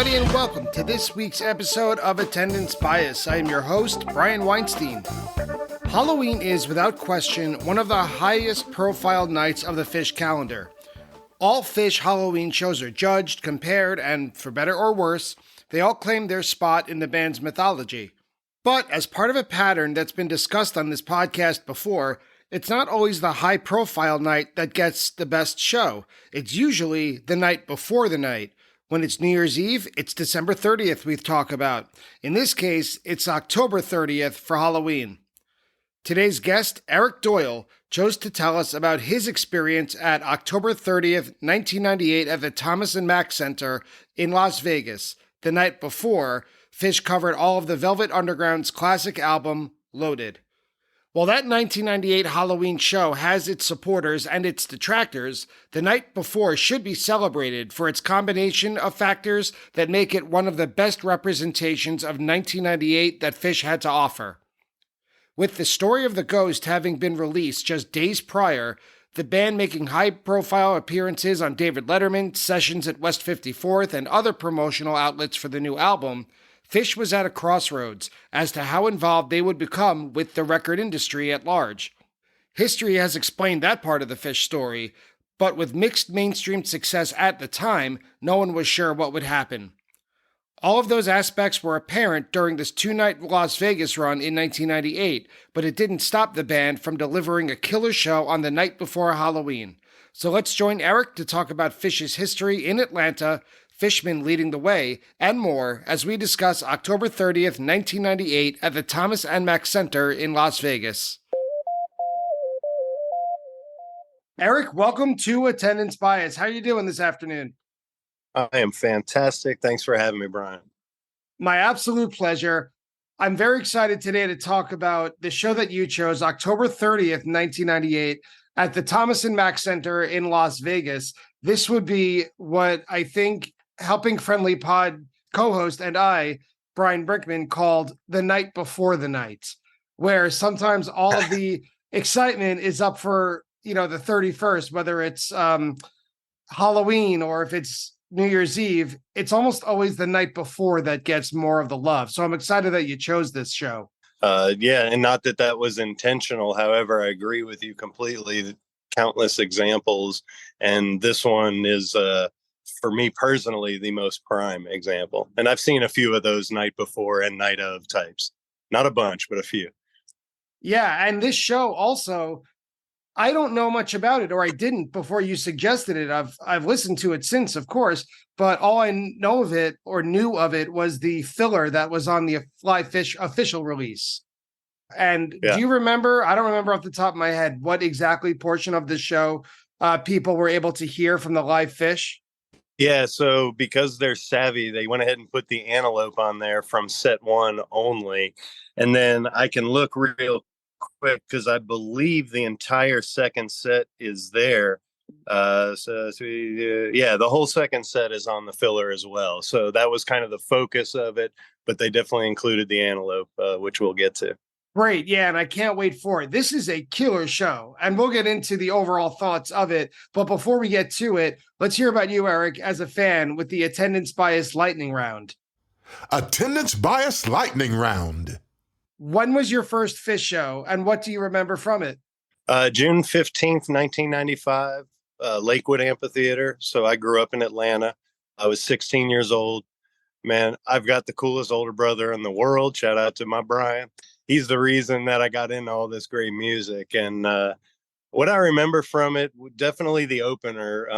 everybody, and welcome to this week's episode of Attendance Bias. I am your host, Brian Weinstein. Halloween is, without question, one of the highest profile nights of the Phish calendar. All Phish Halloween shows are judged, compared, and, for better or worse, they all claim their spot in the band's mythology. But as part of a pattern that's been discussed on this podcast before, it's not always the high-profile night that gets the best show. It's usually the night before the night. When it's New Year's Eve, it's December 30th we talk about. In this case, it's October 30th for Halloween. Today's guest, Eric Doyle, chose to tell us about his experience at October 30th, 1998 at the Thomas and Mack Center in Las Vegas, the night before Phish covered all of the Velvet Underground's classic album, Loaded. While that 1998 Halloween show has its supporters and its detractors, the night before should be celebrated for its combination of factors that make it one of the best representations of 1998 that Phish had to offer. With The Story of the Ghost having been released just days prior, the band making high-profile appearances on David Letterman, sessions at West 54th, and other promotional outlets for the new album, Phish was at a crossroads as to how involved they would become with the record industry at large. History has explained that part of the Phish story, but with mixed mainstream success at the time, no one was sure what would happen. All of those aspects were apparent during this two-night Las Vegas run in 1998, but it didn't stop the band from delivering a killer show on the night before Halloween. So let's join Eric to talk about Phish's history in Atlanta, Fishman leading the way, and more as we discuss October 30th, 1998 at the Thomas and Mack Center in Las Vegas. Eric, welcome to Attendance Bias. How are you doing this afternoon? I am fantastic. Thanks for having me, Brian. My absolute pleasure. I'm very excited today to talk about the show that you chose, October 30th, 1998, at the Thomas and Mack Center in Las Vegas. This would be what I think Helping Friendly Pod co-host and I, Brian Brinkman, called the night before the night, where sometimes all of the excitement is up for, the 31st, whether it's Halloween or if it's New Year's Eve. It's almost always the night before that gets more of the love. So I'm excited that you chose this show. Yeah, and not that was intentional. However, I agree with you completely. Countless examples, and this one is for me personally, the most prime example. And I've seen a few of those night before and night of types. Not a bunch, but a few. Yeah, and this show also, I don't know much about it, or I didn't before you suggested it. I've listened to it since, of course, but all I know of it or knew of it was the filler that was on the Fly Phish official release. And Do you remember, I don't remember off the top of my head, what exactly portion of the show people were able to hear from the live Phish? Yeah, so because they're savvy, they went ahead and put the antelope on there from set one only. And then I can look real quick because I believe the entire second set is there. The whole second set is on the filler as well. So that was kind of the focus of it, but they definitely included the antelope, which we'll get to. Great. Yeah, and I can't wait for it. This is a killer show, and we'll get into the overall thoughts of it. But before we get to it, let's hear about you, Eric, as a fan with the Attendance Bias Lightning Round. Attendance Bias Lightning Round. When was your first Phish show, and what do you remember from it? June 15th, 1995, Lakewood Amphitheater. So I grew up in Atlanta. I was 16 years old. Man, I've got the coolest older brother in the world. Shout out to my Brian. He's the reason that I got into all this great music. And what I remember from it, definitely the opener.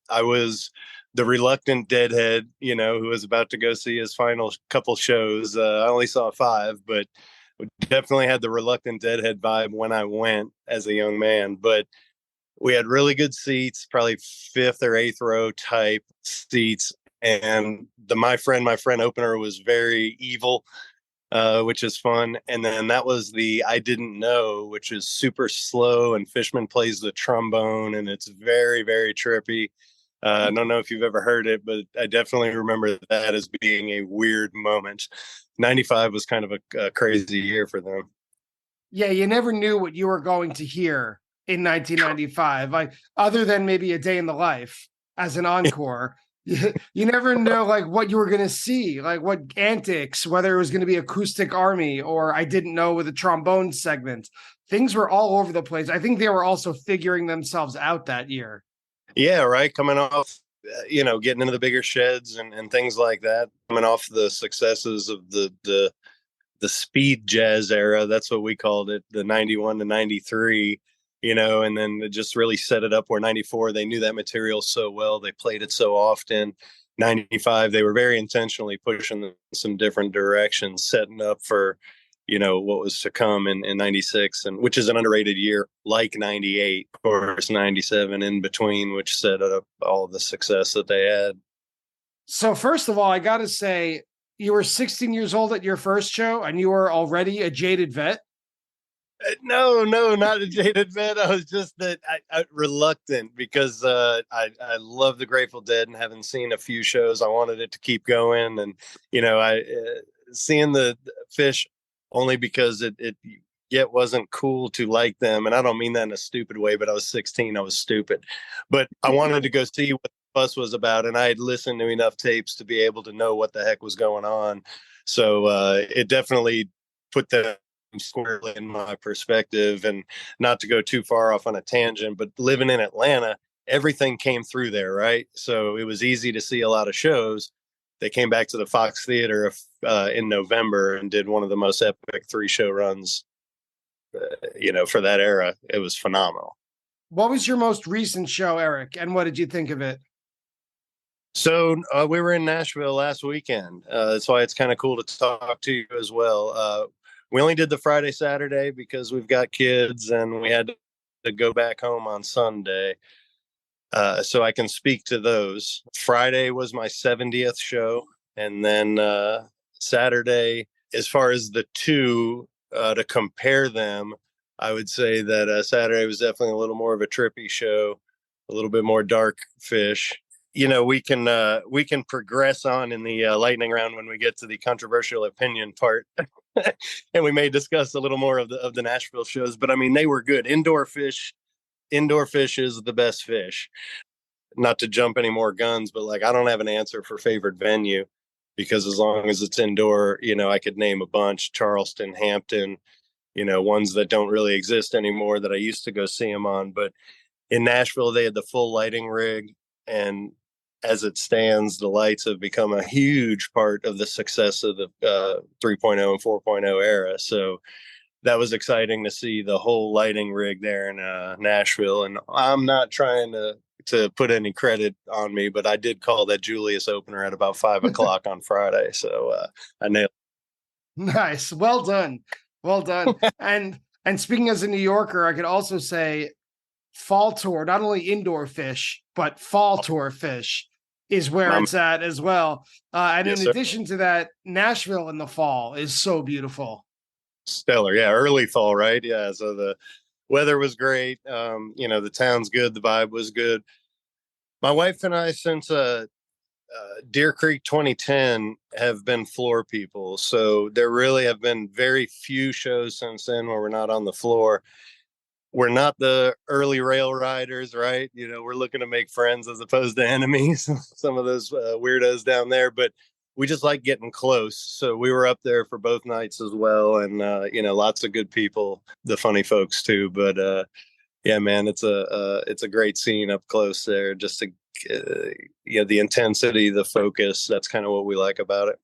I was the reluctant deadhead, who was about to go see his final couple shows. I only saw 5, but definitely had the reluctant deadhead vibe when I went as a young man. But we had really good seats, probably 5th or 8th row type seats. And the My Friend opener was very evil. Which is fun. And then that was the I Didn't Know, which is super slow, and Fishman plays the trombone, and it's very, very trippy. I don't know if you've ever heard it, but I definitely remember that as being a weird moment. 95 was kind of a crazy year for them. Yeah, you never knew what you were going to hear in 1995, other than maybe A Day in the Life as an encore. You never know like what you were going to see, like what antics, whether it was going to be acoustic army or I didn't know with a trombone segment. Things were all over the place. I think they were also figuring themselves out that year. Yeah, right. Coming off, getting into the bigger sheds and things like that. Coming off the successes of the speed jazz era. That's what we called it, the 91 to 93, and then it just really set it up where 94, they knew that material so well. They played it so often. 95, they were very intentionally pushing some different directions, setting up for, what was to come in 96, and which is an underrated year like 98, of course, 97 in between, which set up all the success that they had. So first of all, I got to say, you were 16 years old at your first show and you were already a jaded vet. No, not a jaded vet. I was just that I reluctant because I love the Grateful Dead and having seen a few shows, I wanted it to keep going. And I seeing the Phish only because it yet wasn't cool to like them, and I don't mean that in a stupid way. But I was 16, I was stupid, but I wanted to go see what the fuss was about, and I had listened to enough tapes to be able to know what the heck was going on. So it definitely put that squarely in my perspective. And not to go too far off on a tangent, but living in Atlanta, everything came through there, right? So it was easy to see a lot of shows. They came back to the Fox Theater in November and did one of the most epic 3-show runs, for that era. It was phenomenal. What was your most recent show, Eric? And what did you think of it? So we were in Nashville last weekend. That's why it's kind of cool to talk to you as well. We only did the Friday, Saturday because we've got kids and we had to go back home on Sunday. So I can speak to those. Friday was my 70th show. And then Saturday, as far as the two, to compare them, I would say that Saturday was definitely a little more of a trippy show, a little bit more dark Phish. We can progress on in the lightning round when we get to the controversial opinion part. And we may discuss a little more of the Nashville shows, but I mean, they were good. Indoor Phish is the best Phish. Not to jump any more guns, but like, I don't have an answer for favorite venue because as long as it's indoor, I could name a bunch: Charleston, Hampton, ones that don't really exist anymore that I used to go see them on. But in Nashville, they had the full lighting rig, and as it stands, the lights have become a huge part of the success of the 3.0 and 4.0 era. So that was exciting to see the whole lighting rig there in Nashville. And I'm not trying to put any credit on me, but I did call that Julius opener at about 5 o'clock on Friday. So I nailed it. Nice. Well done. Well done. And speaking as a New Yorker, I could also say fall tour, not only indoor Phish, but fall tour Phish is where it's at as well. And Yes, in sir. addition to that, Nashville in the fall is so beautiful. Stellar. Yeah. Early fall, right? Yeah. So the weather was great. The town's good. The vibe was good. My wife and I, since Deer Creek 2010, have been floor people. So there really have been very few shows since then where we're not on the floor. We're not the early rail riders, right? We're looking to make friends as opposed to enemies, some of those weirdos down there, but we just like getting close. So we were up there for both nights as well. And, lots of good people, the funny folks too. But yeah, man, it's a great scene up close there. Just to, the intensity, the focus, that's kind of what we like about it.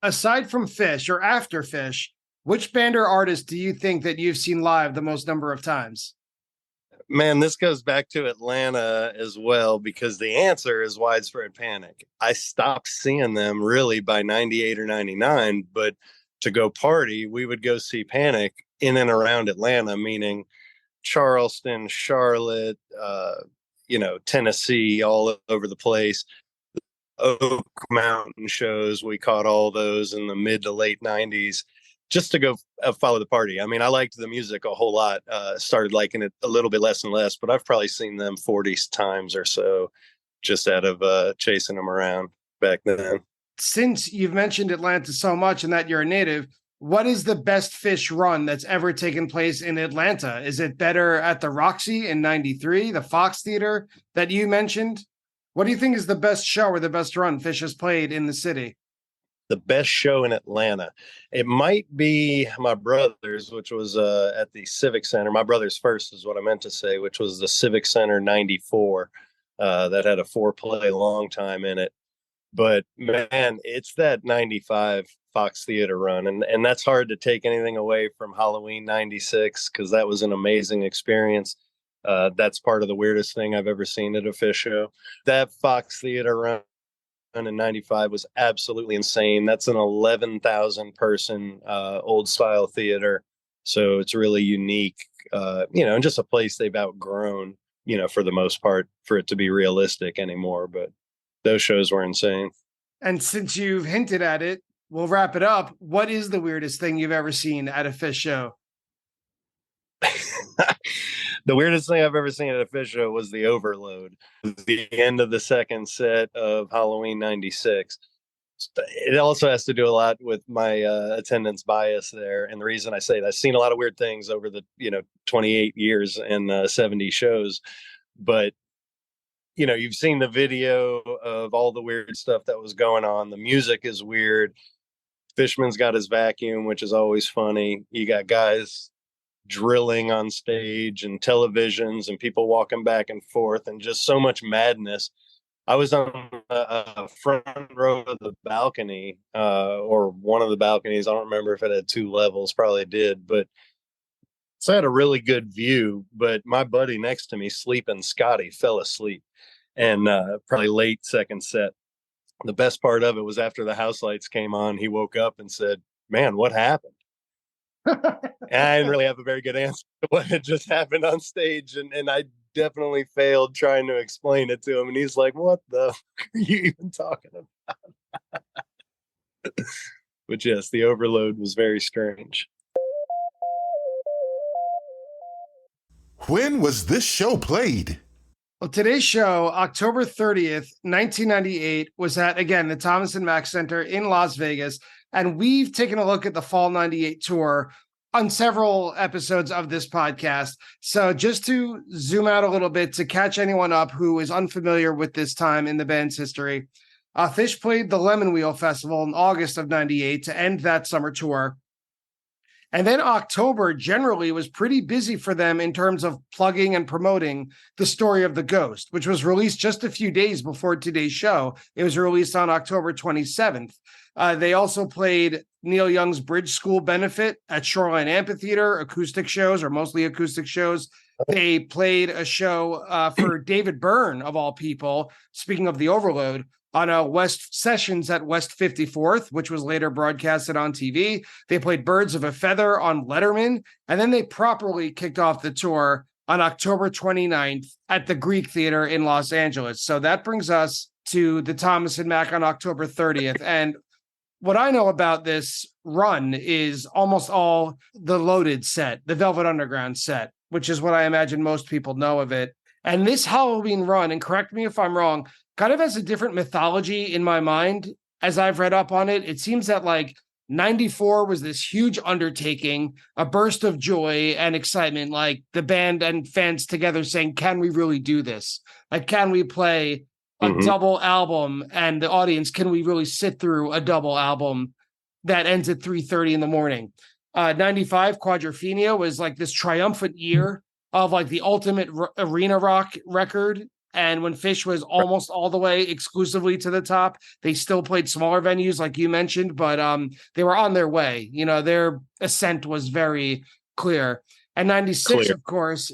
Aside from Phish or after Phish, which band or artist do you think that you've seen live the most number of times? Man, this goes back to Atlanta as well, because the answer is Widespread Panic. I stopped seeing them really by 98 or 99, but to go party, we would go see Panic in and around Atlanta, meaning Charleston, Charlotte, Tennessee, all over the place. Oak Mountain shows, we caught all those in the mid to late 90s. Just to go follow the party. I mean, I liked the music a whole lot. Started liking it a little bit less and less, but I've probably seen them 40 times or so just out of chasing them around back then. Since you've mentioned Atlanta so much and that you're a native, what is the best Phish run that's ever taken place in Atlanta? Is it better at the Roxy in 93, the Fox Theater that you mentioned? What do you think is the best show or the best run Phish has played in the city? The best show in Atlanta. It might be my brother's, which was at the Civic Center. My brother's first is what I meant to say, which was the Civic Center 94. That had a 4-play long time in it. But man, it's that 95 Fox Theater run. And that's hard to take anything away from Halloween 96 because that was an amazing experience. That's part of the weirdest thing I've ever seen at a Phish show. That Fox Theater run in 95 was absolutely insane. That's an 11,000 person old style theater. So it's really unique, and just a place they've outgrown, for the most part, for it to be realistic anymore. But those shows were insane. And since you've hinted at it, we'll wrap it up. What is the weirdest thing you've ever seen at a Phish show? The weirdest thing I've ever seen at a Phish show was the overload. The end of the second set of Halloween 96. It also has to do a lot with my attendance bias there. And the reason I say that, I've seen a lot of weird things over the, 28 years and 70 shows. But, you've seen the video of all the weird stuff that was going on. The music is weird. Fishman's got his vacuum, which is always funny. You got guys drilling on stage and televisions and people walking back and forth and just so much madness. I was on a front row of the balcony or one of the balconies. I don't remember if it had 2 levels, probably did, but so I had a really good view. But my buddy next to me, sleeping Scotty, fell asleep and probably late second set. The best part of it was after the house lights came on, he woke up and said, "Man, what happened?" And I didn't really have a very good answer to what had just happened on stage. And I definitely failed trying to explain it to him. And he's like, "What the fuck are you even talking about?" But yes, the overload was very strange. When was this show played? Well, today's show, October 30th, 1998, was at, again, the Thomas and Mack Center in Las Vegas. And we've taken a look at the Fall 98 tour on several episodes of this podcast. So just to zoom out a little bit to catch anyone up who is unfamiliar with this time in the band's history, Phish played the Lemon Wheel Festival in August of 98 to end that summer tour. And then October generally was pretty busy for them in terms of plugging and promoting The Story of the Ghost, which was released just a few days before today's show. It was released on October 27th. They also played Neil Young's Bridge School benefit at Shoreline Amphitheater, acoustic shows, or mostly acoustic shows. They played a show for David Byrne, of all people, speaking of the overload, on a West Sessions at West 54th, which was later broadcasted on TV. They played Birds of a Feather on Letterman, and then they properly kicked off the tour on October 29th at the Greek Theater in Los Angeles. So that brings us to the Thomas and Mack on October 30th. And what I know about this run is almost all the Loaded set, the Velvet Underground set, which is what I imagine most people know of it. And this Halloween run, and correct me if I'm wrong, kind of has a different mythology in my mind as I've read up on it. It seems that 94 was this huge undertaking, a burst of joy and excitement, like the band and fans together saying, "Can we really do this? Can we play a double album?" And the audience, "Can we really sit through a double album that ends at 3:30 in the morning?" 95 Quadrophenia was this triumphant year of the ultimate arena rock record. And when Phish was almost all the way exclusively to the top, they still played smaller venues, like you mentioned, but they were on their way. Their ascent was very clear. And 96, of course,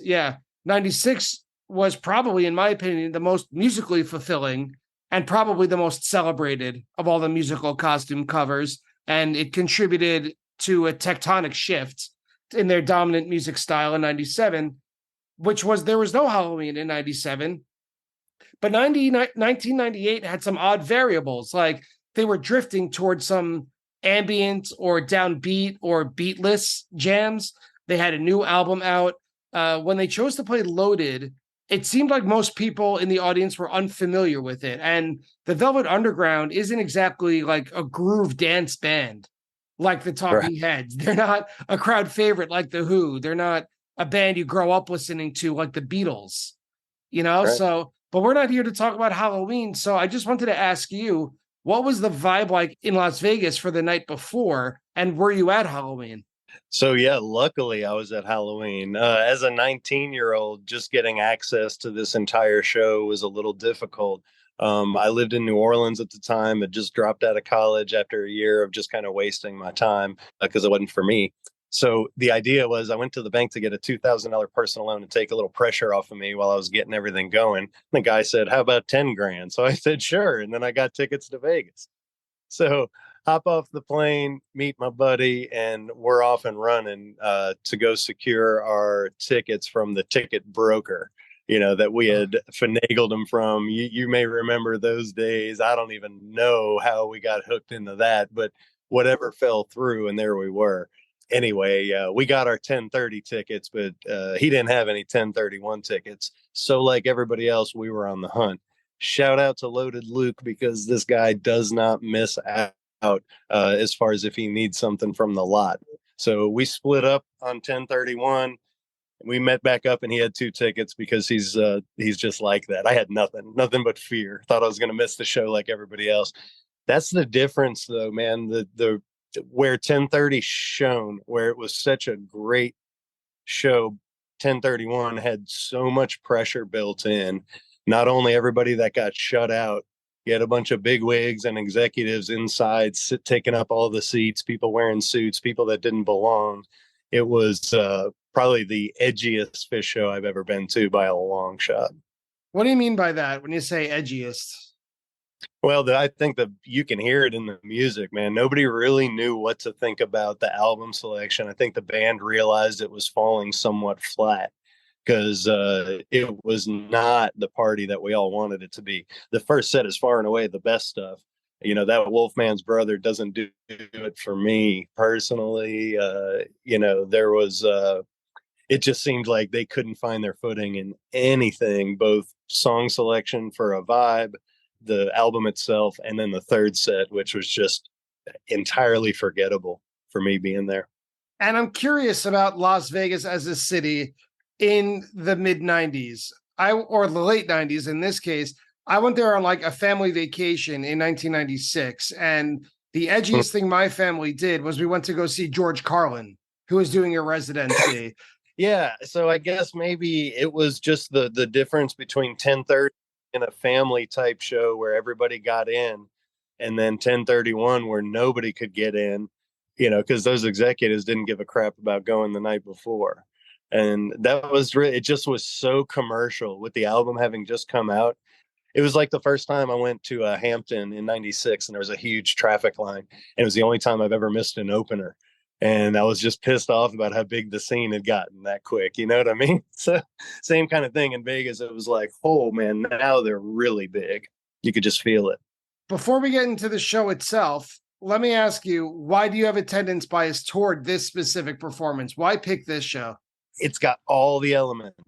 96 was probably, in my opinion, the most musically fulfilling and probably the most celebrated of all the musical costume covers. And it contributed to a tectonic shift in their dominant music style in 97, which was there was no Halloween in 97. But 1998 had some odd variables, like they were drifting towards some ambient or downbeat or beatless jams. They had a new album out. When they chose to play Loaded, it seemed like most people in the audience were unfamiliar with it. And the Velvet Underground isn't exactly like a groove dance band like the Talking Heads. They're not a crowd favorite like the Who. They're not a band you grow up listening to like the Beatles, Right. So but we're not here to talk about Halloween. So I just wanted to ask you, what was the vibe like in Las Vegas for the night before? And were you at Halloween? So yeah, luckily I was at Halloween. As a 19-year-old, just getting access to this entire show was a little difficult. I lived in New Orleans at the time, had just dropped out of college after a year of just kind of wasting my time because it wasn't for me. So the idea was I went to the bank to get a $2,000 personal loan to take a little pressure off of me while I was getting everything going. The guy said, "How about 10 grand?" So I said, "Sure." And then I got tickets to Vegas. So hop off the plane, meet my buddy, and we're off and running to go secure our tickets from the ticket broker, that we had finagled them from. You may remember those days. I don't even know how we got hooked into that, but whatever fell through, and there we were. Anyway, we got our 10:30 tickets, but he didn't have any 10:31 tickets. So like everybody else, we were on the hunt. Shout out to Loaded Luke, because this guy does not miss out as far as if he needs something from the lot. So we split up on 10:31. We met back up, and he had 2 tickets because he's just like that. I had nothing but fear. Thought I was going to miss the show like everybody else. That's the difference, though, man. The where 10:30 shone, where it was such a great show, 10:31 had so much pressure built in. Not only everybody that got shut out, you had a bunch of bigwigs and executives inside taking up all the seats, people wearing suits, people that didn't belong. It was probably the edgiest Phish show I've ever been to by a long shot. What do you mean by that when you say edgiest? Well, I think that you can hear it in the music, man. Nobody really knew what to think about the album selection. I think the band realized it was falling somewhat flat because it was not the party that we all wanted it to be. The first set is far and away the best stuff. That Wolfman's Brother doesn't do it for me personally. There was, it just seemed like they couldn't find their footing in anything, both song selection for a vibe, the album itself, and then the third set, which was just entirely forgettable for me being there. And I'm curious about Las Vegas as a city in the mid 90s, or the late 90s in this case. I went there on like a family vacation in 1996. And the edgiest thing my family did was we went to go see George Carlin, who was doing a residency. Yeah. So I guess maybe it was just the difference between 10:30 and a family type show where everybody got in, and then 10:31 where nobody could get in, because those executives didn't give a crap about going the night before. And that was it just was so commercial with the album having just come out. It was like the first time I went to Hampton in 96, and there was a huge traffic line, and it was the only time I've ever missed an opener. And I was just pissed off about how big the scene had gotten that quick. You know what I mean? So same kind of thing in Vegas. It was like, oh man, now they're really big. You could just feel it. Before we get into the show itself, let me ask you, why do you have attendance bias toward this specific performance? Why pick this show? It's got all the elements.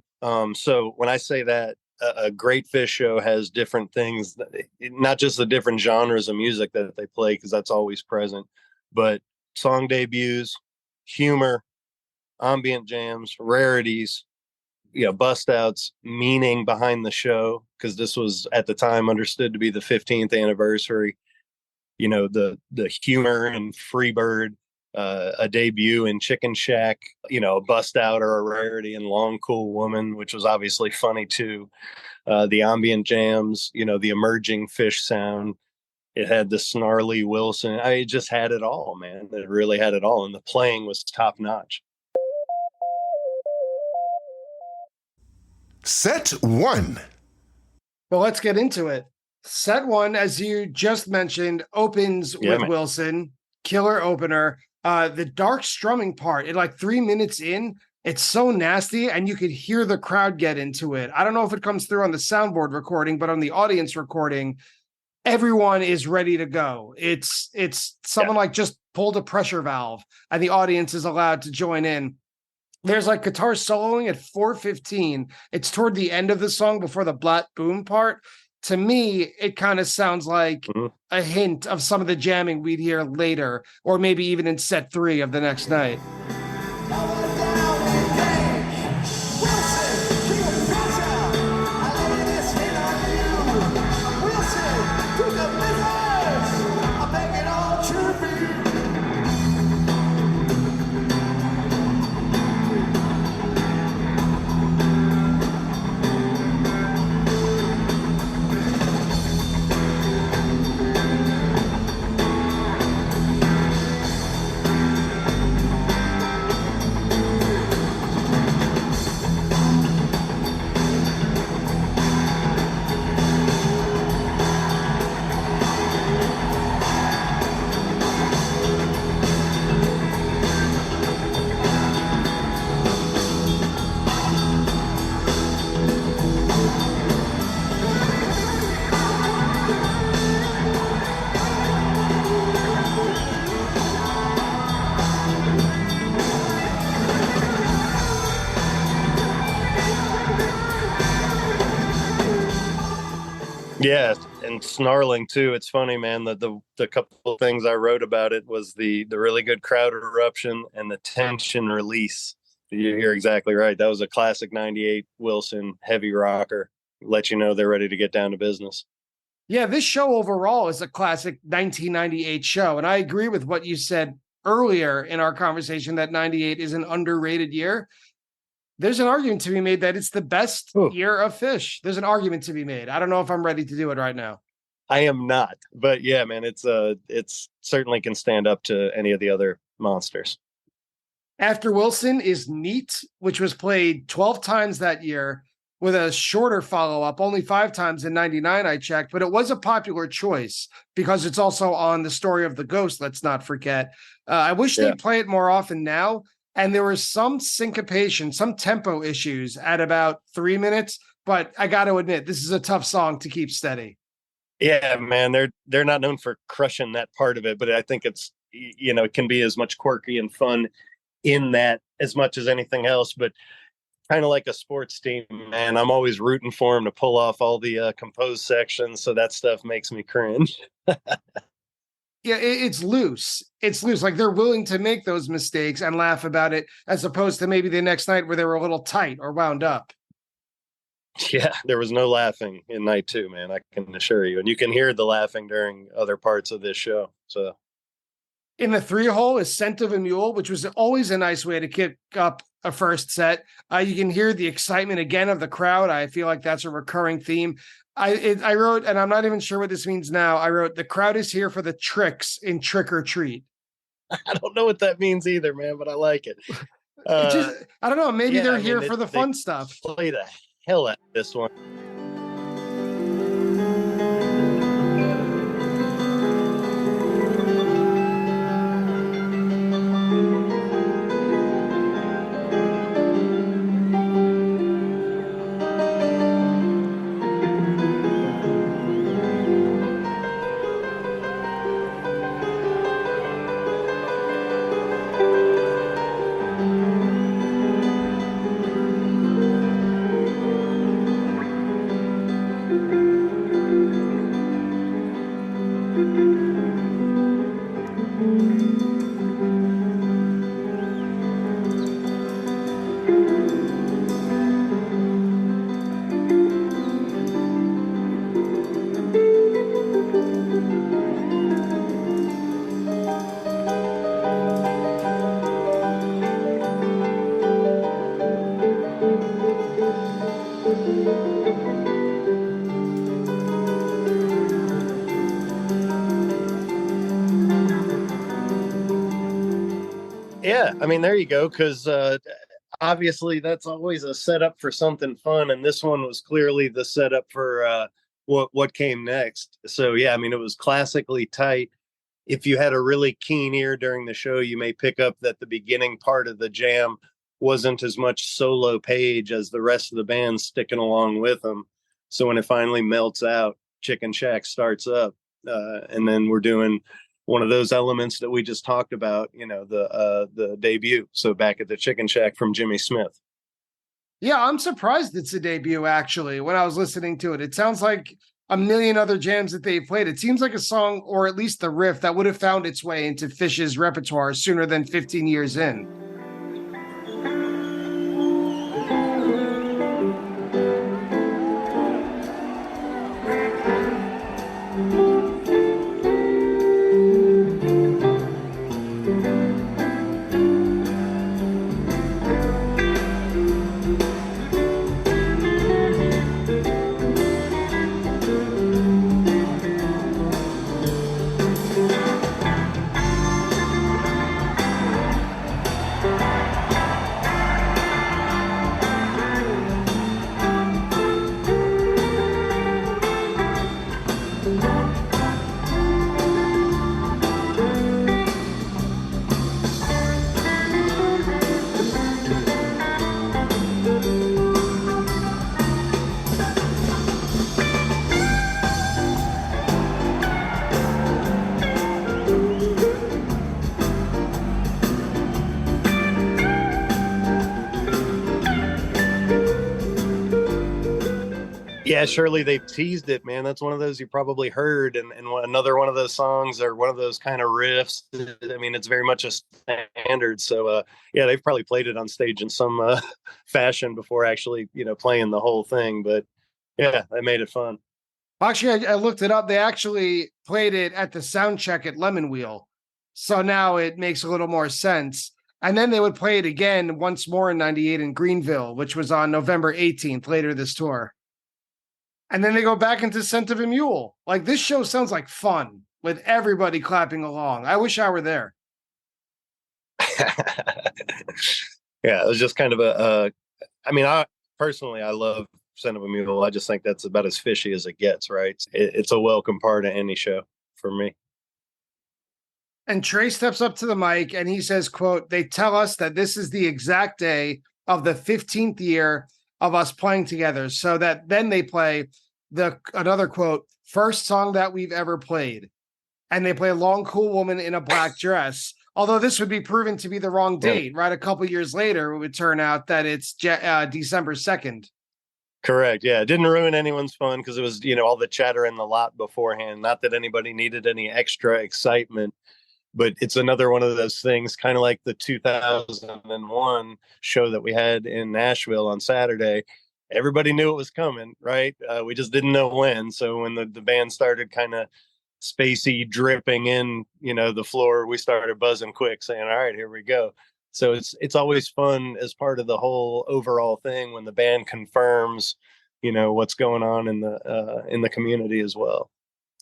So when I say that, a great Phish show has different things, not just the different genres of music that they play, because that's always present, but song debuts, humor, ambient jams, rarities, bust outs, meaning behind the show, because this was at the time understood to be the 15th anniversary. The humor and Freebird, a debut in Chicken Shack, a bust out or a rarity in Long Cool Woman, which was obviously funny too. The ambient jams, the emerging Phish sound. It had the snarly Wilson. It just had it all, man. It really had it all. And the playing was top notch. Set 1. Well, let's get into it. Set 1, as you just mentioned, opens with man. Wilson, killer opener. The dark strumming part, like 3 minutes in, it's so nasty, and you could hear the crowd get into it. I don't know if it comes through on the soundboard recording, but on the audience recording, everyone is ready to go. It's someone like just pulled a pressure valve, and the audience is allowed to join in. There's like guitar soloing at 4:15. It's toward the end of the song before the blat boom part. To me, it kind of sounds like a hint of some of the jamming we'd hear later, or maybe even in set 3 of the next night. Yeah, and snarling too. It's funny, man. The couple of things I wrote about it was the really good crowd eruption and the tension release. You're exactly right. That was a classic '98 Wilson heavy rocker. Let you know they're ready to get down to business. Yeah, this show overall is a classic 1998 show. And I agree with what you said earlier in our conversation that 98 is an underrated year. There's an argument to be made that it's the best year of Phish. There's an argument to be made. I don't know if I'm ready to do it right now. I am not, but yeah, man, it's certainly can stand up to any of the other monsters. After Wilson is Neat, which was played 12 times that year with a shorter follow-up, only 5 times in 99 I checked, but it was a popular choice because it's also on The Story of the Ghost, let's not forget. I wish they'd play it more often now. And there was some syncopation, some tempo issues at about 3 minutes, but I got to admit, this is a tough song to keep steady. Yeah, man, they're not known for crushing that part of it, but I think it's, it can be as much quirky and fun in that as much as anything else. But kind of like a sports team, man, I'm always rooting for them to pull off all the composed sections, so that stuff makes me cringe. Yeah, it's loose. It's loose. Like they're willing to make those mistakes and laugh about it, as opposed to maybe the next night where they were a little tight or wound up. Yeah, there was no laughing in night 2, man. I can assure you. And you can hear the laughing during other parts of this show. So in the 3-hole is Scent of a Mule, which was always a nice way to kick up a first set. You can hear the excitement again of the crowd. I feel like that's a recurring theme. I wrote, and I'm not even sure what this means now. I wrote, the crowd is here for the tricks in Trick or Treat. I don't know what that means either, man, but I like it. I don't know. Maybe they're here for the fun stuff. Play the hell out of this one. Yeah, I mean, there you go, because obviously that's always a setup for something fun, and this one was clearly the setup for what came next. So yeah, I mean, it was classically tight. If you had a really keen ear during the show, you may pick up that the beginning part of the jam wasn't as much solo Page as the rest of the band sticking along with him. So when it finally melts out, Chicken Shack starts up, and then we're doing one of those elements that we just talked about, the debut. So Back at the Chicken Shack from Jimmy Smith. Yeah, I'm surprised it's a debut, actually, when I was listening to it. It sounds like a million other jams that they've played. It seems like a song, or at least the riff, that would have found its way into Phish's repertoire sooner than 15 years in. Yeah, surely they've teased it, man. That's one of those you probably heard, and another one of those songs or one of those kind of riffs. I mean, it's very much a standard. So, yeah, they've probably played it on stage in some fashion before actually, playing the whole thing. But yeah, they made it fun. Actually, I looked it up. They actually played it at the sound check at Lemon Wheel. So now it makes a little more sense. And then they would play it again once more in 98 in Greenville, which was on November 18th, later this tour. And then they go back into Scent of a Mule. Like, this show sounds like fun with everybody clapping along. I wish I were there. Yeah, it was just kind of I mean, I love Scent of a Mule. I just think that's about as fishy as it gets, right? It's a welcome part of any show for me. And Trey steps up to the mic and he says, quote, "They tell us that this is the exact day of the 15th year of us playing together." So that then they play another quote, "First song that we've ever played." And they play Long Cool Woman in a Black Dress. Although this would be proven to be the wrong date, right? A couple years later, it would turn out that it's December 2nd. Correct. Yeah. It didn't ruin anyone's fun because it was, all the chatter in the lot beforehand. Not that anybody needed any extra excitement, but it's another one of those things, kind of like the 2001 show that we had in Nashville on Saturday. Everybody knew it was coming, right? We just didn't know when. So when the band started kind of spacey dripping in, the floor, we started buzzing quick saying, all right, here we go. So it's always fun as part of the whole overall thing when the band confirms, what's going on in the community as well.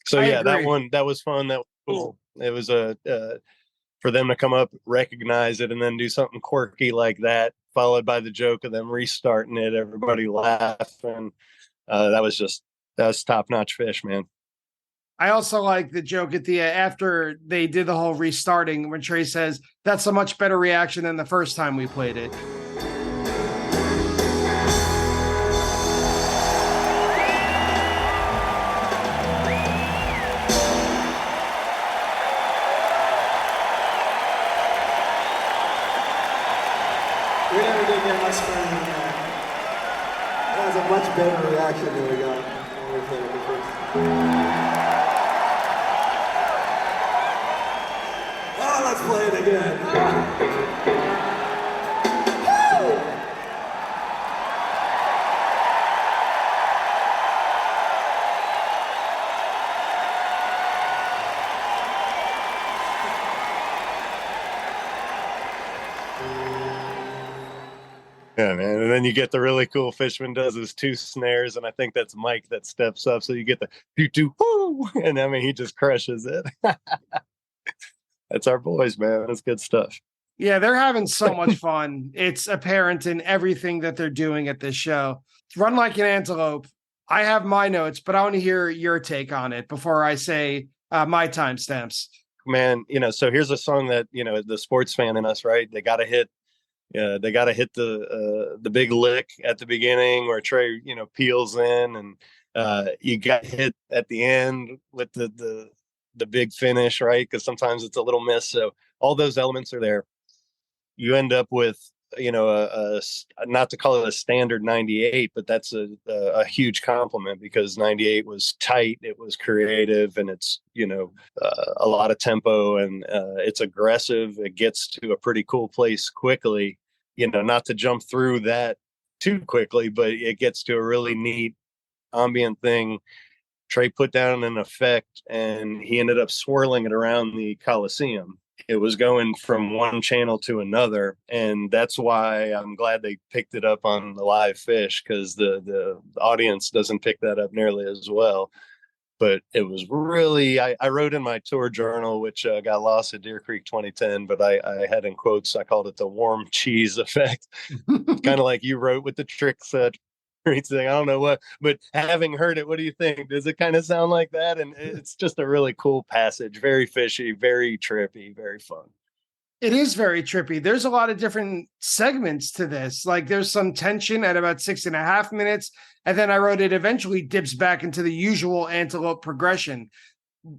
So yeah, that was fun. That was cool. It was for them to come up, recognize it, and then do something quirky like that, followed by the joke of them restarting it, everybody laughing. That was top-notch Phish, man. I also like the joke at the after they did the whole restarting when Trey says, "That's a much better reaction than the first time we played it." We never did get much better than that. That was a much better reaction than we got when we played it before. Oh, let's play it again. Yeah, man. And then you get the really cool Fishman does his two snares, and I think that's Mike that steps up. So you get the do whoo, and I mean he just crushes it. That's our boys, man. That's good stuff. Yeah, they're having so much fun. It's apparent in everything that they're doing at this show. Run Like an Antelope. I have my notes, but I want to hear your take on it before I say my timestamps. Man, so here's a song that, the sports fan in us, right? They got to hit the big lick at the beginning where Trey, peels in, and you got hit at the end with the big finish, right? Because sometimes it's a little miss. So all those elements are there. You end up with, not to call it a standard 98, but that's a huge compliment because 98 was tight, it was creative, and it's, a lot of tempo, and it's aggressive. It gets to a pretty cool place quickly, not to jump through that too quickly, but it gets to a really neat ambient thing. Trey put down an effect and he ended up swirling it around the Coliseum. It was going from one channel to another. And that's why I'm glad they picked it up on the live Phish, because the audience doesn't pick that up nearly as well. But it was really, I wrote in my tour journal, which got lost at Deer Creek 2010, but I had in quotes, I called it the warm cheese effect. Kind of like you wrote with the tricks thing. I don't know what, but having heard it, what do you think? Does it kind of sound like that? And it's just a really cool passage, very fishy, very trippy, very fun. It is very trippy. There's a lot of different segments to this. Like there's some tension at about 6.5 minutes. And then I wrote it eventually dips back into the usual Antelope progression.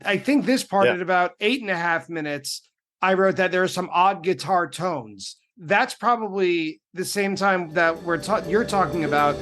I think this part at about 8.5 minutes, I wrote that there are some odd guitar tones. That's probably the same time that you're talking about.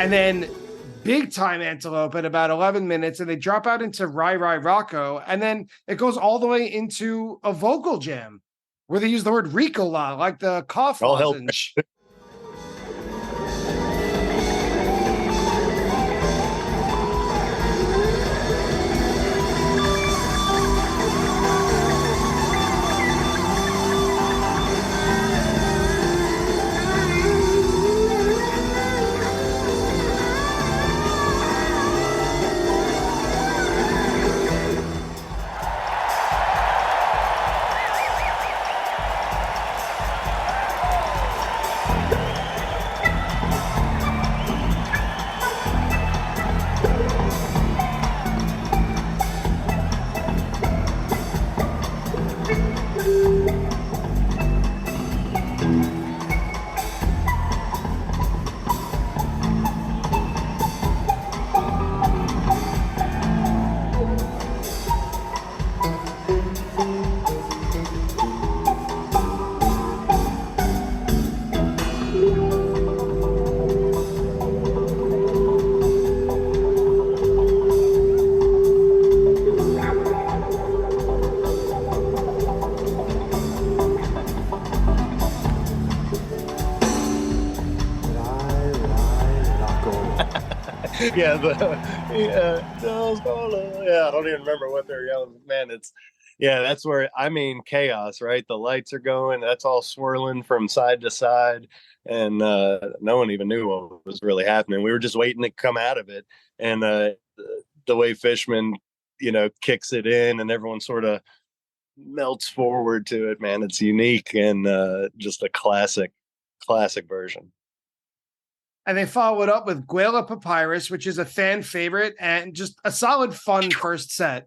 and then big time Antelope at about 11 minutes, and they drop out into Rai Rai Rocco, and then it goes all the way into a vocal jam where they use the word Ricola, like the cough All hell. lozenge. Yeah, I don't even remember what they're yelling. Man, that's where, I mean, chaos, right? The lights are going, that's all swirling from side to side, and no one even knew what was really happening. We were just waiting to come out of it, and the way Fishman, kicks it in, and everyone sort of melts forward to it. Man, it's unique and just a classic version. And they follow it up with Guela Papyrus, which is a fan favorite and just a solid, fun first set.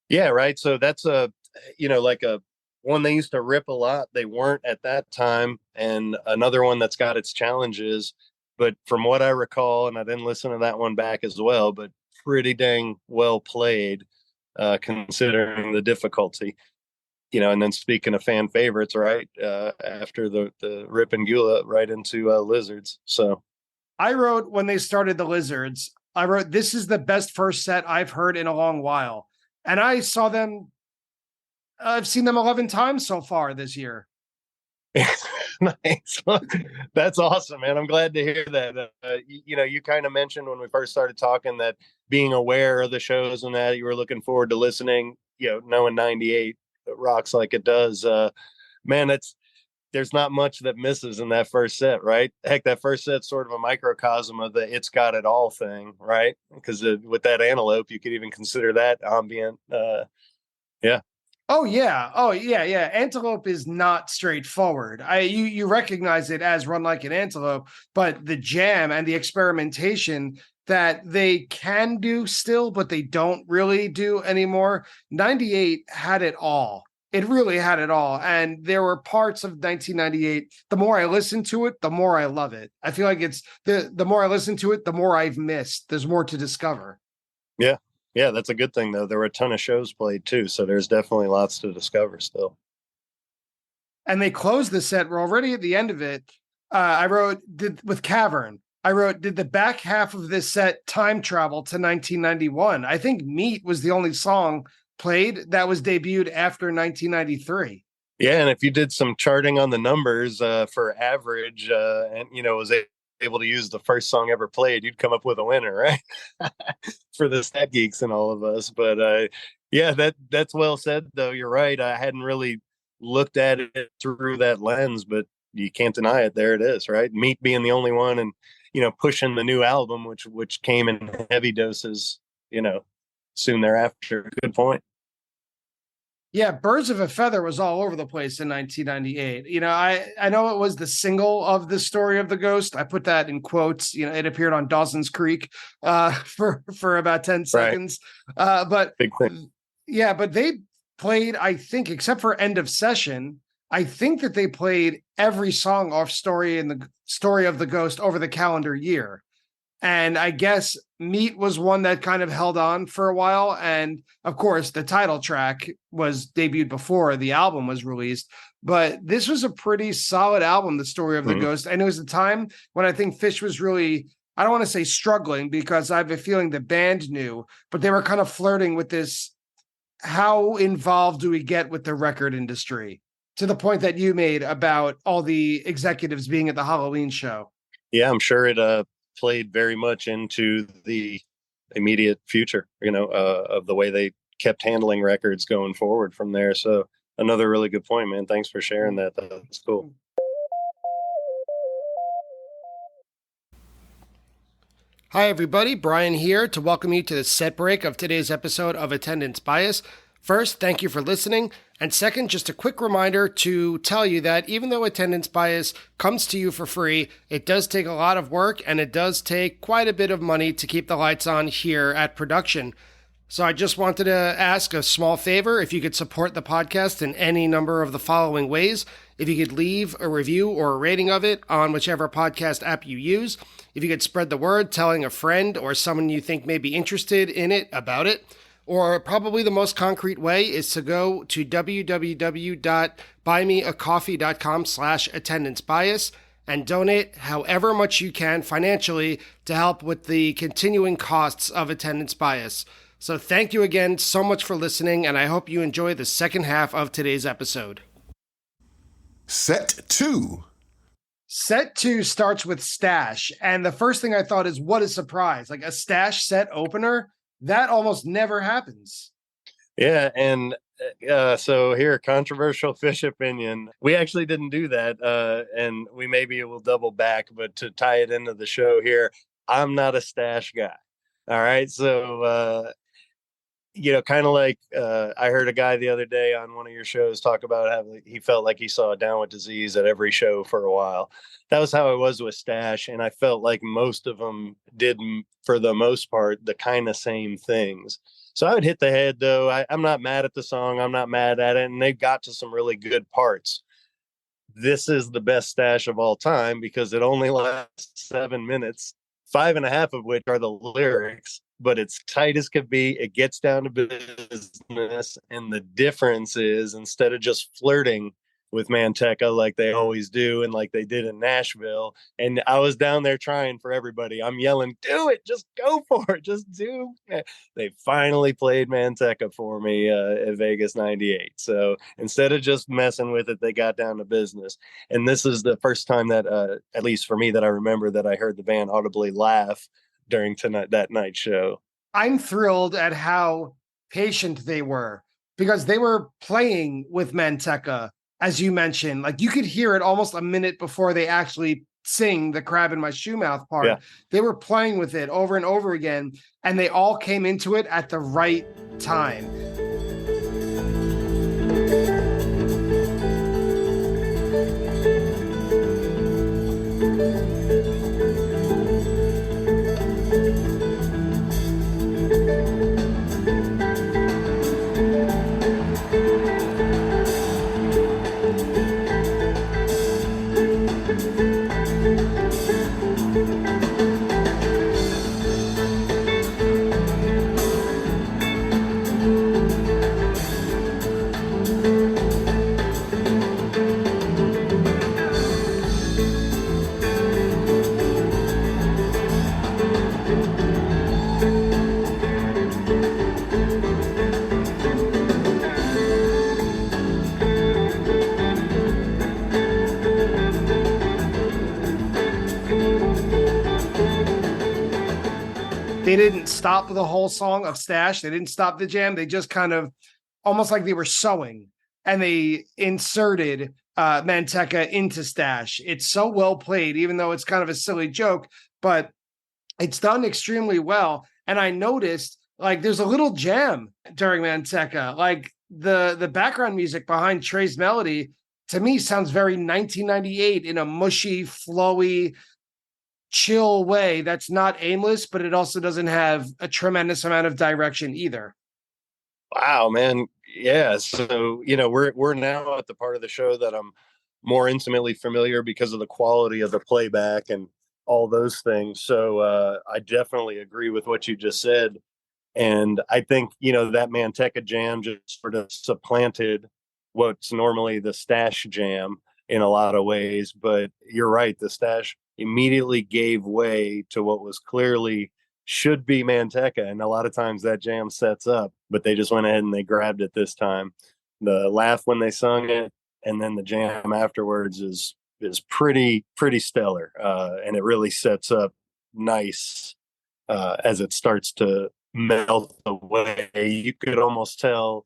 Yeah, right. So that's like a one they used to rip a lot. They weren't at that time. And another one that's got its challenges. But from what I recall, and I didn't listen to that one back as well, but pretty dang well played, considering the difficulty. And then speaking of fan favorites, right, after the Rip and Gula right into Lizards. So I wrote, when they started the Lizards, I wrote, this is the best first set I've heard in a long while. And I saw them, I've seen them 11 times so far this year. Nice. That's awesome, man. I'm glad to hear that. You kind of mentioned when we first started talking that being aware of the shows and that you were looking forward to listening, knowing 98 rocks like it does. Man, there's not much that misses in that first set, right? Heck, that first set's sort of a microcosm of the It's Got It All thing, right? Because with that Antelope, you could even consider that ambient. Yeah. Oh, yeah. Yeah. Antelope is not straightforward. You recognize it as Run Like an Antelope, but the jam and the experimentation that they can do still, but they don't really do anymore. 98 had it all. It really had it all. And there were parts of 1998, the more I listen to it, the more I love it. I feel like it's the more I listen to it, the more I've missed. There's more to discover. Yeah. Yeah, that's a good thing, though. There were a ton of shows played, too. So there's definitely lots to discover still. And they closed the set. We're already at the end of it. I wrote, with Cavern, did the back half of this set time travel to 1991? I think Meat was the only song played that was debuted after 1993. Yeah, and if you did some charting on the numbers for average and was able to use the first song ever played, you'd come up with a winner, right? For the stat geeks and all of us. But yeah, that's well said, though. You're right. I hadn't really looked at it through that lens, but you can't deny it. There it is, right? Meat being the only one, and pushing the new album, which came in heavy doses, soon thereafter. Good point. Yeah, Birds of a Feather was all over the place in 1998. I know it was the single of the Story of the Ghost. I put that in quotes. It appeared on Dawson's Creek for about 10 seconds. But big thing. Yeah, but they played, I think, except for End of Session, I think that they played every song off Story of the Ghost over the calendar year. And I guess Meat was one that kind of held on for a while. And of course, the title track was debuted before the album was released. But this was a pretty solid album, The Story of the Ghost. And it was a time when I think Phish was really I don't want to say struggling because I have a feeling the band knew, but they were kind of flirting with this. How involved do we get with the record industry? To the point that you made about all the executives being at the Halloween show. Yeah, I'm sure it played very much into the immediate future, of the way they kept handling records going forward from there. So another really good point, man. Thanks for sharing that. That's cool. Hi, everybody. Brian here to welcome you to the set break of today's episode of Attendance Bias. First, thank you for listening. And second, just a quick reminder to tell you that even though Attendance Bias comes to you for free, it does take a lot of work and it does take quite a bit of money to keep the lights on here at production. So I just wanted to ask a small favor if you could support the podcast in any number of the following ways. If you could leave a review or a rating of it on whichever podcast app you use. If you could spread the word, telling a friend or someone you think may be interested in it about it. Or probably the most concrete way is to go to www.buymeacoffee.com/attendancebias and donate however much you can financially to help with the continuing costs of Attendance Bias. So thank you again so much for listening, and I hope you enjoy the second half of today's episode. Set 2. Set 2 starts with Stash, and the first thing I thought is, what a surprise. Like a Stash set opener, that almost never happens. Yeah, and so here, controversial Phish opinion. We actually didn't do that, and we maybe will double back, but to tie it into the show here, I'm not a Stash guy. All right, so kind of like I heard a guy the other day on one of your shows talk about how he felt like he saw Down with Disease at every show for a while. That was how I was with Stash, and I felt like most of them did, for the most part, the kind of same things. So I would hit the head, though. I'm not mad at the song. I'm not mad at it, and they got to some really good parts. This is the best Stash of all time because it only lasts 7 minutes, 5.5 of which are the lyrics. But it's tight as could be. It gets down to business. And the difference is, instead of just flirting with Manteca like they always do and like they did in Nashville, and I was down there trying for everybody, I'm yelling, do it, just go for it, just do it. They finally played Manteca for me at Vegas 98. So instead of just messing with it, they got down to business. And this is the first time that, at least for me, that I remember that I heard the band audibly laugh during that night show. I'm thrilled at how patient they were because they were playing with Manteca, as you mentioned. Like you could hear it almost a minute before they actually sing the crab in my shoe mouth part. Yeah. They were playing with it over and over again, and they all came into it at the right time. They didn't stop the whole song of Stash. They didn't stop the jam. They just kind of almost like they were sewing, and they inserted Manteca into Stash. It's so well played, even though it's kind of a silly joke, but it's done extremely well. And I noticed like there's a little jam during Manteca. Like the background music behind Trey's melody to me sounds very 1998 in a mushy, flowy, chill way that's not aimless, but it also doesn't have a tremendous amount of direction either. Wow, man. Yeah. So, we're now at the part of the show that I'm more intimately familiar because of the quality of the playback and all those things. So I definitely agree with what you just said. And I think, that Manteca jam just sort of supplanted what's normally the Stash jam in a lot of ways. But you're right. The Stash immediately gave way to what was clearly should be Manteca. And a lot of times that jam sets up, but they just went ahead and they grabbed it this time. The laugh when they sung it, and then the jam afterwards is pretty stellar, and it really sets up nice as it starts to melt away. You could almost tell,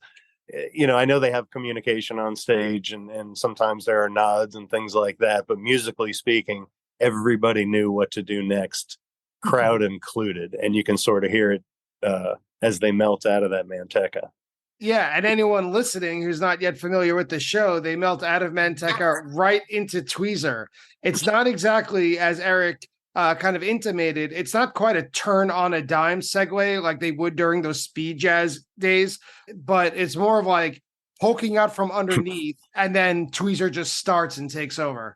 I know they have communication on stage, and sometimes there are nods and things like that, but musically speaking, everybody knew what to do next, crowd included, and you can sort of hear it as they melt out of that Manteca. Yeah, and anyone listening who's not yet familiar with the show, they melt out of Manteca right into Tweezer. It's not exactly, as Eric kind of intimated, it's not quite a turn on a dime segue like they would during those speed jazz days, but it's more of like poking out from underneath, and then Tweezer just starts and takes over.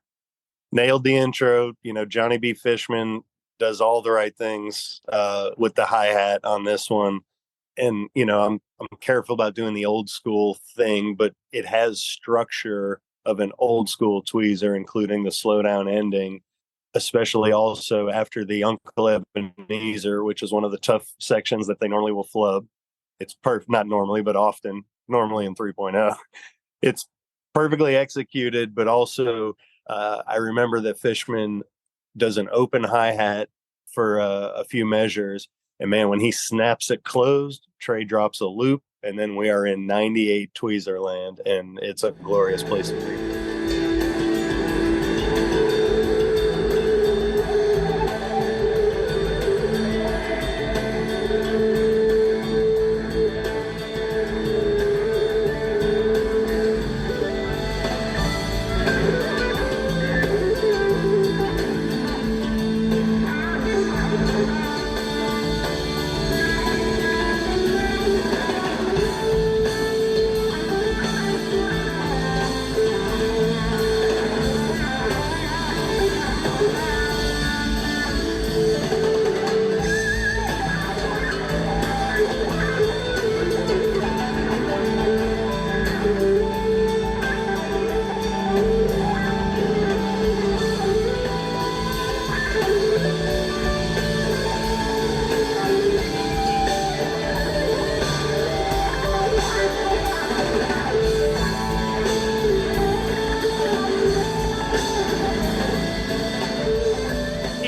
Nailed the intro. Johnny B. Fishman does all the right things with the hi-hat on this one. And, I'm careful about doing the old school thing, but it has structure of an old school tweezer, including the slowdown ending, especially also after the Uncle Ebenezer, which is one of the tough sections that they normally will flub. It's not normally, but often, normally in 3.0. It's perfectly executed, but also I remember that Fishman does an open hi-hat for a few measures. And man, when he snaps it closed, Trey drops a loop, and then we are in 98 tweezer land, and it's a glorious place to be.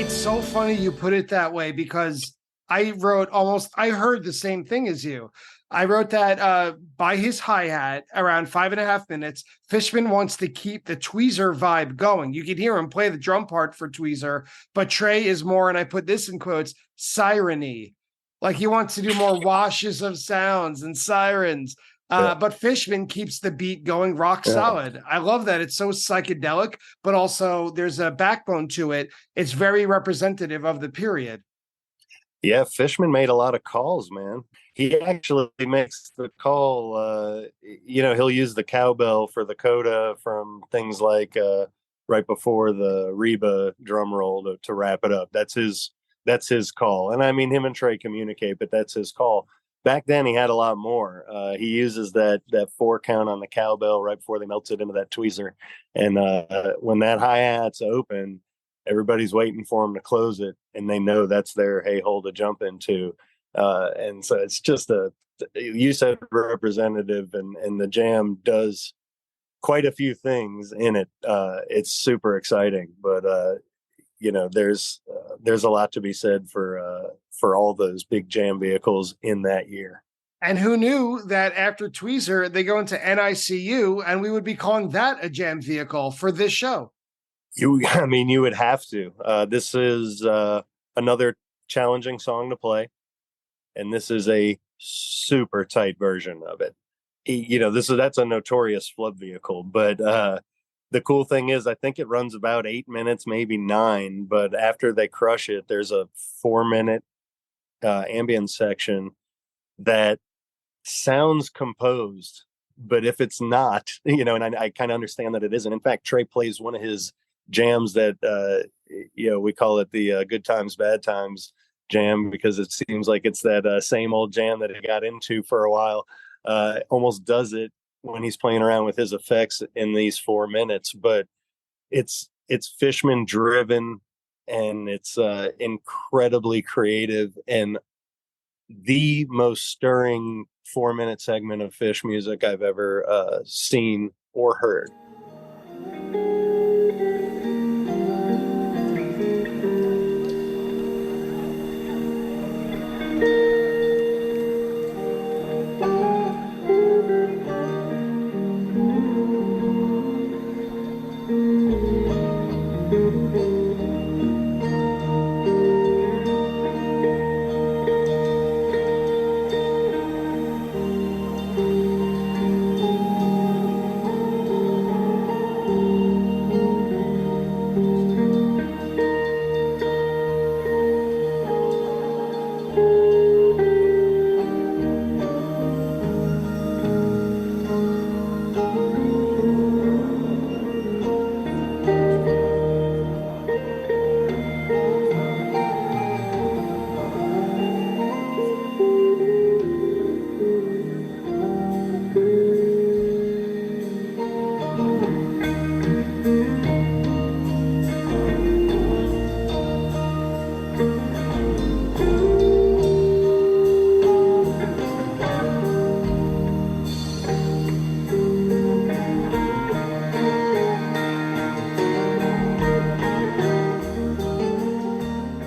So funny you put it that way, because I heard the same thing as you. I wrote that by his hi-hat around 5.5 minutes, Fishman wants to keep the tweezer vibe going. You could hear him play the drum part for tweezer, but Trey is more, and I put this in quotes, siren-y. Like he wants to do more washes of sounds and sirens. But Fishman keeps the beat going rock solid. I love that. It's so psychedelic, but also there's a backbone to it. It's very representative of the period. Yeah, Fishman made a lot of calls, man. He actually makes the call. He'll use the cowbell for the coda from things like right before the Reba drum roll to wrap it up. That's his call. And I mean, him and Trey communicate, but that's his call. Back then, he had a lot more. He uses that 4 count on the cowbell right before they melt it into that tweezer. And when that hi-hat's open, everybody's waiting for him to close it, and they know that's their hey hole to jump into. And so it's just you said representative, and the jam does quite a few things in it. It's super exciting, but there's a lot to be said for all those big jam vehicles in that year. And who knew that after Tweezer, they go into NICU, and we would be calling that a jam vehicle for this show. You would have to. This is another challenging song to play, and this is a super tight version of it. That's a notorious flub vehicle, but the cool thing is, I think it runs about 8 minutes, maybe 9. But after they crush it, there's a 4-minute ambient section that sounds composed. But if it's not, and I kind of understand that it isn't. In fact, Trey plays one of his jams that, we call it the Good Times, Bad Times jam, because it seems like it's that same old jam that he got into for a while. Almost does it when he's playing around with his effects in these 4 minutes, but it's Fishman driven, and it's incredibly creative and the most stirring 4-minute segment of Phish music I've ever seen or heard.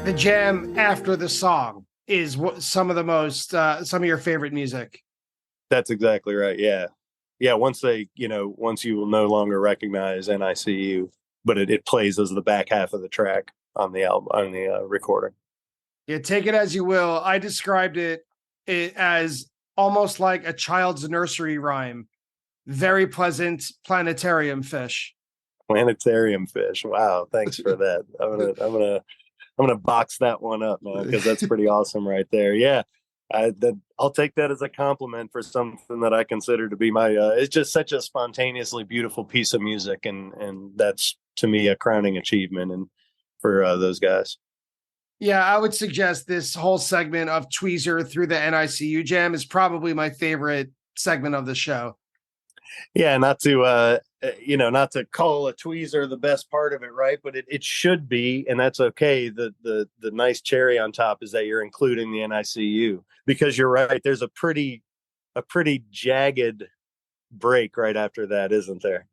The jam after the song is some of the most, some of your favorite music. That's exactly right. Yeah. Yeah. Once you will no longer recognize NICU, but it plays as the back half of the track on the album, on the recording. Yeah, take it as you will. I described it as almost like a child's nursery rhyme. Very pleasant planetarium Phish. Planetarium Phish. Wow. Thanks for that. I'm gonna box that one up, man, because that's pretty awesome right there. Yeah. I'll take that as a compliment for something that I consider to be my. It's just such a spontaneously beautiful piece of music, and that's to me a crowning achievement, and for those guys. Yeah, I would suggest this whole segment of Tweezer through the NICU jam is probably my favorite segment of the show. Yeah, not to call a tweezer the best part of it, right? But it should be, and that's okay. The nice cherry on top is that you're including the NICU, because you're right. There's a pretty jagged break right after that, isn't there?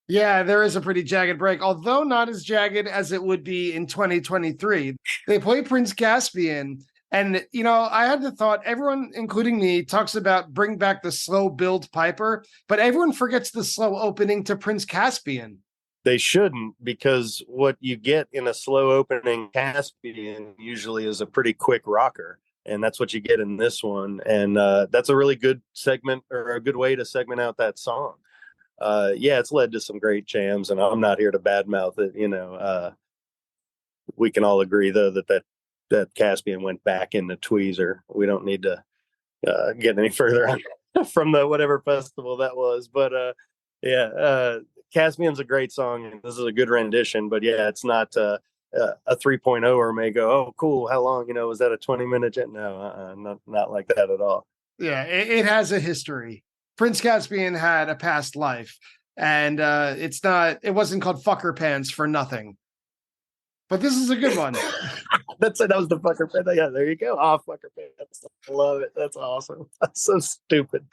Yeah, there is a pretty jagged break, although not as jagged as it would be in 2023. They play Prince Caspian. And, I had the thought, everyone, including me, talks about bring back the slow build Piper, but everyone forgets the slow opening to Prince Caspian. They shouldn't, because what you get in a slow opening Caspian usually is a pretty quick rocker. And that's what you get in this one. And that's a really good segment, or a good way to segment out that song. Yeah, it's led to some great jams, and I'm not here to badmouth it. We can all agree, though, that Caspian went back into Tweezer. We don't need to get any further on from the whatever festival that was. But Caspian's a great song, and this is a good rendition. But yeah, it's not a 3.0 or may go, oh, cool, how long? Was that a 20-minute jet? No, not like that at all. Yeah, it has a history. Prince Caspian had a past life, and it wasn't called Fucker Pants for nothing. But this is a good one. That was the Fucker Pants. Yeah, there you go. Oh, Fucker Pants. I love it. That's awesome. That's so stupid.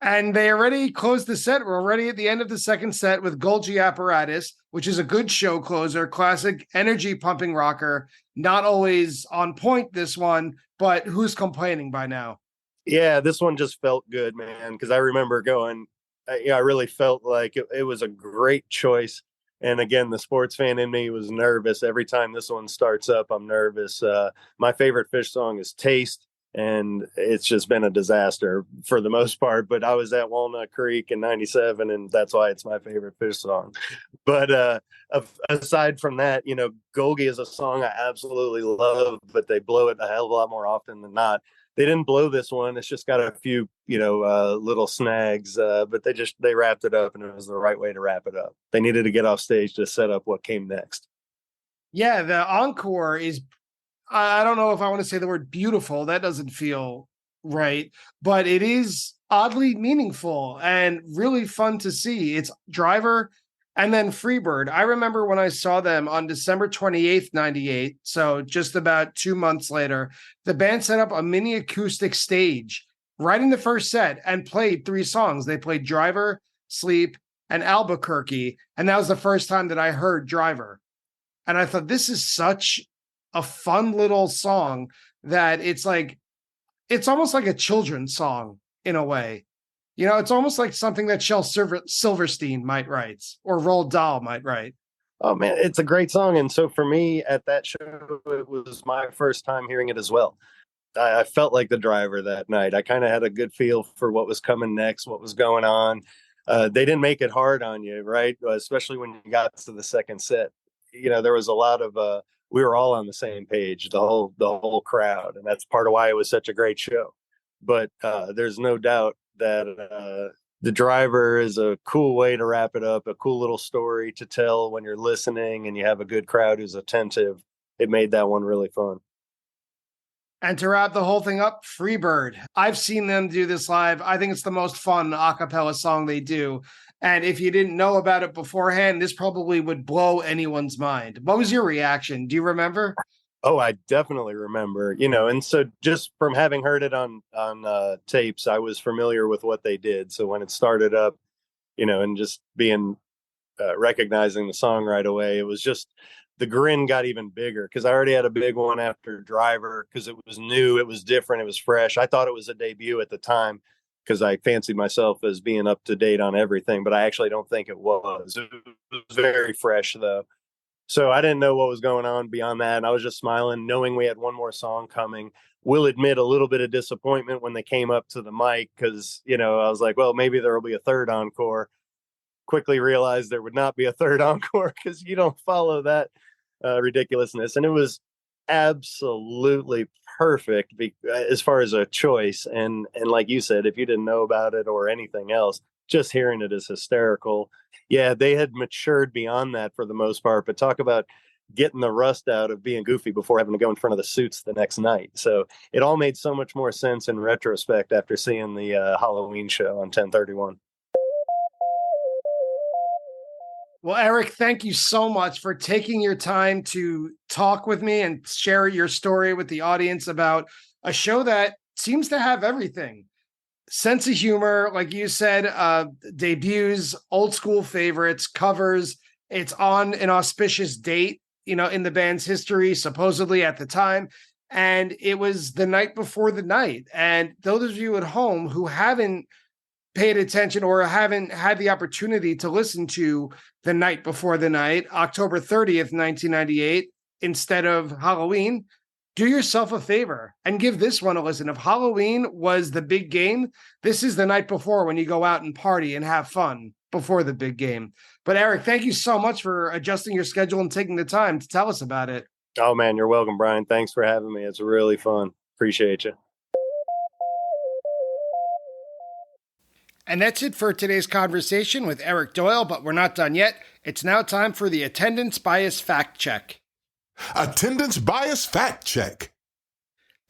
And they already closed the set. We're already at the end of the second set with Golgi Apparatus, which is a good show closer, classic energy pumping rocker. Not always on point, this one, but who's complaining by now? Yeah, this one just felt good, man, because I remember going, I really felt like it was a great choice. And again, the sports fan in me was nervous. Every time this one starts up, I'm nervous. My favorite Phish song is Taste, and it's just been a disaster for the most part. But I was at Walnut Creek in '97, and that's why it's my favorite Phish song. But aside from that, Golgi is a song I absolutely love, but they blow it a hell of a lot more often than not. They didn't blow this one. It's just got a few, little snags, but they wrapped it up, and it was the right way to wrap it up. They needed to get off stage to set up what came next. Yeah, the encore is, I don't know if I want to say the word beautiful. That doesn't feel right, but it is oddly meaningful and really fun to see. It's Driver And then Freebird. I remember when I saw them on December 28th, 98. So just about 2 months later, the band set up a mini acoustic stage right in the first set and played 3 songs. They played Driver, Sleep, and Albuquerque. And that was the first time that I heard Driver. And I thought, this is such a fun little song that it's almost like a children's song in a way. You know, it's almost like something that Silverstein might write or Roald Dahl might write. Oh man, it's a great song. And so for me at that show, it was my first time hearing it as well. I felt like the driver that night. I kind of had a good feel for what was coming next, what was going on. They didn't make it hard on you, right? Especially when you got to the second set. You know, there was a lot of we were all on the same page, the whole crowd, and that's part of why it was such a great show. But there's no doubt that the driver is a cool way to wrap it up, a cool little story to tell when you're listening and you have a good crowd who's attentive. It made that one really fun. And to wrap the whole thing up, Freebird. I've seen them do this live. I think it's the most fun a cappella song they do. And if you didn't know about it beforehand, this probably would blow anyone's mind. What was your reaction? Do you remember? Oh, I definitely remember, you know, and so just from having heard it on tapes, I was familiar with what they did. So when it started up, you know, and just being recognizing the song right away, it was just the grin got even bigger because I already had a big one after Driver because it was new, it was different, it was fresh. I thought it was a debut at the time because I fancied myself as being up to date on everything, but I actually don't think it was. It was very fresh though. So I didn't know what was going on beyond that. And I was just smiling, knowing we had one more song coming. Will admit a little bit of disappointment when they came up to the mic because, you know, I was like, well, maybe there will be a third encore. Quickly realized there would not be a third encore because you don't follow that ridiculousness. And it was absolutely perfect as far as a choice. And like you said, if you didn't know about it or anything else, just hearing it is hysterical. Yeah, they had matured beyond that for the most part, but talk about getting the rust out of being goofy before having to go in front of the suits the next night. So it all made so much more sense in retrospect after seeing the Halloween show on 10/31. Well, Eric, thank you so much for taking your time to talk with me and share your story with the audience about a show that seems to have everything. Sense of humor, like you said, debuts, old school favorites, covers. It's on an auspicious date, you know, in the band's history, supposedly at the time. And it was the night before the night. And those of you at home who haven't paid attention or haven't had the opportunity to listen to the night before the night, October 30th, 1998, instead of Halloween, do yourself a favor and give this one a listen. If Halloween was the big game, this is the night before when you go out and party and have fun before the big game. But Eric, thank you so much for adjusting your schedule and taking the time to tell us about it. Oh man, you're welcome, Brian. Thanks for having me. It's really fun. Appreciate you. And that's it for today's conversation with Eric Doyle, but we're not done yet. It's now time for the attendance bias fact check. Attendance bias fact check.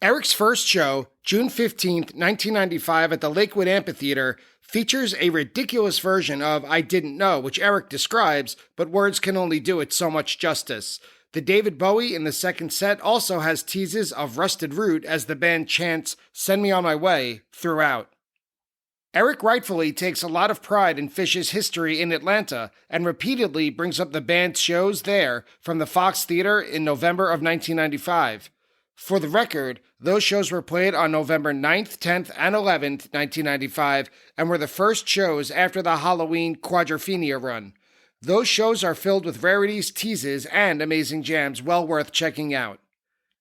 Eric's first show, June 15th, 1995 at the Lakewood Amphitheater, features a ridiculous version of I Didn't Know, which Eric describes, but words can only do it so much justice. The David Bowie in the second set also has teases of Rusted Root as the band chants Send Me On My Way throughout. Eric rightfully takes a lot of pride in Phish's history in Atlanta and repeatedly brings up the band's shows there from the Fox Theater in November of 1995. For the record, those shows were played on November 9th, 10th, and 11th, 1995, and were the first shows after the Halloween Quadrophenia run. Those shows are filled with rarities, teases, and amazing jams well worth checking out.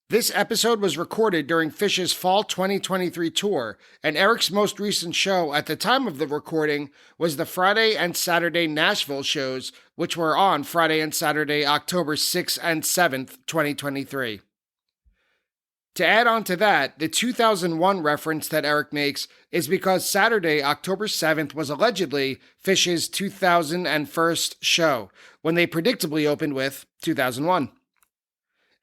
This episode was recorded during Phish's Fall 2023 tour, and Eric's most recent show at the time of the recording was the Friday and Saturday Nashville shows, which were on Friday and Saturday, October 6th and 7th, 2023. To add on to that, the 2001 reference that Eric makes is because Saturday, October 7th was allegedly Phish's 2001 show, when they predictably opened with 2001.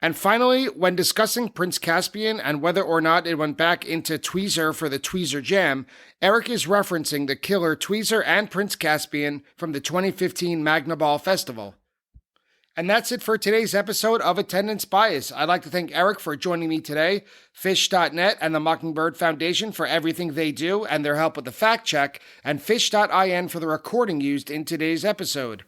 And finally, when discussing Prince Caspian and whether or not it went back into Tweezer for the Tweezer Jam, Eric is referencing the killer Tweezer and Prince Caspian from the 2015 Magna Ball Festival. And that's it for today's episode of Attendance Bias. I'd like to thank Eric for joining me today, Phish.net and the Mockingbird Foundation for everything they do and their help with the fact check, and Phish.in for the recording used in today's episode.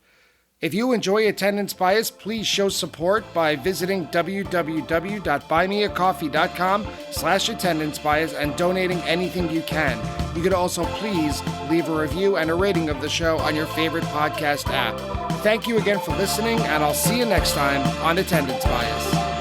If you enjoy Attendance Bias, please show support by visiting www.buymeacoffee.com/attendancebias and donating anything you can. You could also please leave a review and a rating of the show on your favorite podcast app. Thank you again for listening, and I'll see you next time on Attendance Bias.